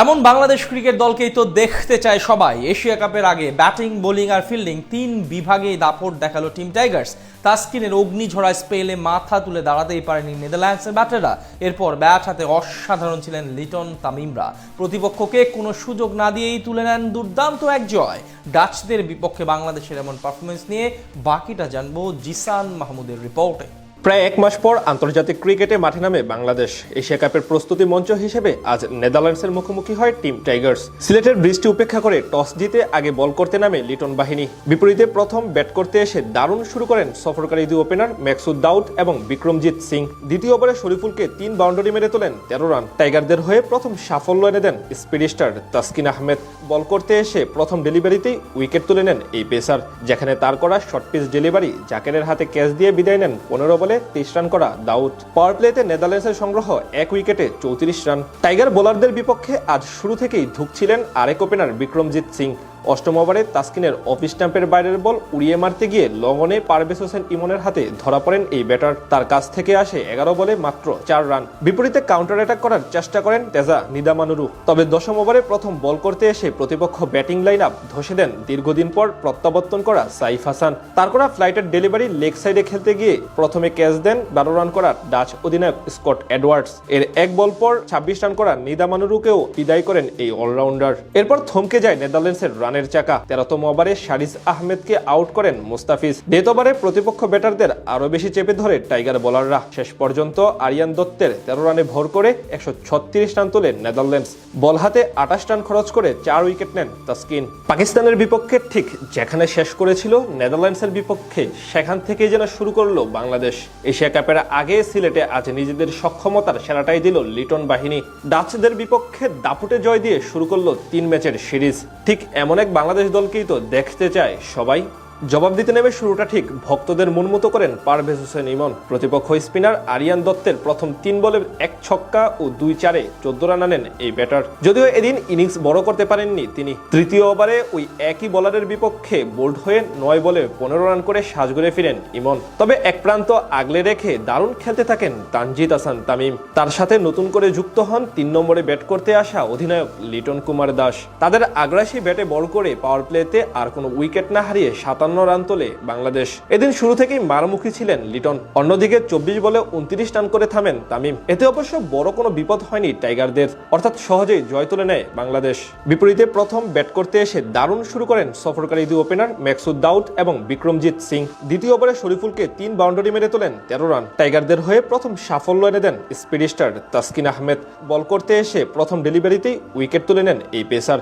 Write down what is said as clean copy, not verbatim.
এমন বাংলাদেশ ক্রিকেট দলকেই তো দেখতে চায় সবাই। এশিয়া কাপের আগে ব্যাটিং, বোলিং আর ফিল্ডিং তিন বিভাগেই দাপট দেখালো টিম টাইগার্স। তাসকিনের অগ্নিঝরা স্পেলে মাথা তুলে দাঁড়াতেই পারেনি নেদারল্যান্ডসের ব্যাটাররা। এরপর ব্যাট হাতে অসাধারণ ছিলেন লিটন তামিমরা। প্রতিপক্ষকে কোনো সুযোগ না দিয়েই তুলে নেন দুর্দান্ত এক জয়। ডাচদের বিপক্ষে বাংলাদেশের এমন পারফরমেন্স নিয়ে বাকিটা জানবো জিসান মাহমুদের রিপোর্টে। প্রায় এক মাস পর আন্তর্জাতিক ক্রিকেটে মাঠে নামে বাংলাদেশ। এশিয়া কাপের প্রস্তুতি মঞ্চ হিসেবে আজ নেদারল্যান্ডসের মুখোমুখি হয় টিম টাইগার্স। সিলেটের বৃষ্টি উপেক্ষা করে টস জিতে আগে বল করতে নামে লিটন বাহিনী। বিপরীতে প্রথম ব্যাট করতে এসে দারুণ শুরু করেন সফরকারী দুই ওপেনার মাকসুদ দাউদ এবং বিক্রমজিৎ সিং। দ্বিতীয় ওভারে শরীফুলকে ৩ বাউন্ডারি মেরে তোলেন ১৩ রান। টাইগারদের হয়ে প্রথম সাফল্য এনে দেন স্পিড স্টার তাসকিন আহমেদ। বল করতে এসে প্রথম ডেলিভারিতেই উইকেট তুলে নেন এই পেসার, যেখানে তার করা শর্ট পিচ ডেলিভারি জাকেরের হাতে ক্যাচ দিয়ে বিদায় নেন ১৫ বলে ৩০ রান করা দাউদ। পাওয়ার প্লেতে নেদারল্যান্ডসের সংগ্রহ এক উইকেটে ৩৪ রান। টাইগার বোলারদের বিপক্ষে আজ শুরু থেকেই ধুঁকছিলেন আরেক ওপেনার বিক্রমজিৎ সিং। অষ্টম ওভারে তাসকিনের অফ স্ট্যাম্পের বাইরের বল উড়িয়ে মারতে গিয়ে লগনে পারভেজ হোসেন ইমনের হাতে ধরা পড়েন এই ব্যাটার। তার কাছ থেকে আসে ১১ বলে মাত্র ৪ রান। বিপরীতে কাউন্টার অ্যাটাক করার চেষ্টা করেন তেজা নিদামানুরু। তবে দশম ওভারে প্রথম বল করতে এসে প্রতিপক্ষ ব্যাটিং লাইন আপ ধসে দেন দীর্ঘদিন পর প্রত্যাবর্তন করা সাইফ হাসান। তার করা ফ্লাইটের ডেলিভারি লেগ সাইডে খেলতে গিয়ে প্রথমে ক্যাচ দেন ১২ রান করা ডাচ অধিনায়ক স্কট এডওয়ার্ডস। এর এক বল পর ২৬ রান করা নিদামানুরুকেও বিদায় করেন এই অলরাউন্ডার। এরপর থমকে যায় নেদারল্যান্ডসের রানের চাকা। ১৩তম ওভারে শারিস আহমেদকে আউট করেন মুস্তাফিজ। ডেথ ওভারে প্রতিপক্ষ ব্যাটারদের আরো বেশি চেপে ধরে টাইগার বোলাররা। শেষ পর্যন্ত আরিয়ান দত্তের ১৩ রানে ভর করে ১৩৬ রান তোলে নেদারল্যান্ডস। বল হাতে ২৮ রান খরচ করে ৪ উইকেট নেন তাসকিন। পাকিস্তানের বিপক্ষে ঠিক যেখানে শেষ করেছিল নেদারল্যান্ডসের বিপক্ষে, সেখান থেকেই যেন শুরু করলো বাংলাদেশ। এশিয়া কাপের আগে সিলেটে আজ নিজেদের সক্ষমতার সেরাটাই দিল লিটন বাহিনী। ডাচদের বিপক্ষে দাপুটে জয় দিয়ে শুরু করলো ৩ ম্যাচের সিরিজ। ঠিক এমন এক বাংলাদেশ দলকেই তো দেখতে চায় সবাই। জবাব দিতে নেমে শুরুটা ঠিক ভক্তদের মনমতো করেন পারভেজ হোসেন ইমন। প্রতিপক্ষ স্পিনার আরিয়ান দত্তের প্রথম ৩ বলে ১ ছক্কা ও ২ চারে ১৪ রান আনেন এই ব্যাটার। যদিও এদিন ইনিংস বড় করতে পারেননি তিনি। তৃতীয় ওভারে ওই একই বোলারের বিপক্ষে বোল্ড হয়ে ৯ বলে ১৫ রান করে সাজঘরে ফিরেন ইমন। তবে এক প্রান্ত আগলে রেখে দারুণ খেলতে থাকেন তানজিদ হাসান তামিম। তার সাথে নতুন করে যুক্ত হন ৩ নম্বরে ব্যাট করতে আসা অধিনায়ক লিটন কুমার দাস। তাদের আগ্রাসী ব্যাটে বল করে পাওয়ার প্লেতে আর কোনো উইকেট না হারিয়ে ৫৭ রান তোলে বাংলাদেশ। এদিন শুরু থেকেই মারমুখী ছিলেন লিটন। অন্যদিকে ২৪ বলে ২৯ রান করে থামেন তামিম। এতে অবশ্য বড় কোনো বিপদ হয়নি টাইগারদের, অর্থাৎ সহজেই জয় তুলে নেয় বাংলাদেশ। বিপরীতে প্রথম ব্যাট করতে এসে দারুণ শুরু করেন সফরকারী দুই ওপেনার মাকসুদ দাউদ এবং বিক্রমজিৎ সিং। দ্বিতীয় ওভারে শরীফুলকে ৩ বাউন্ডারি মেরে তোলেন ১৩ রান। টাইগারদের হয়ে প্রথম সাফল্য এনে দেন স্পিড স্টার তাসকিন আহমেদ। বল করতে এসে প্রথম ডেলিভারিতেই উইকেট তুলে নেন এই পেসার।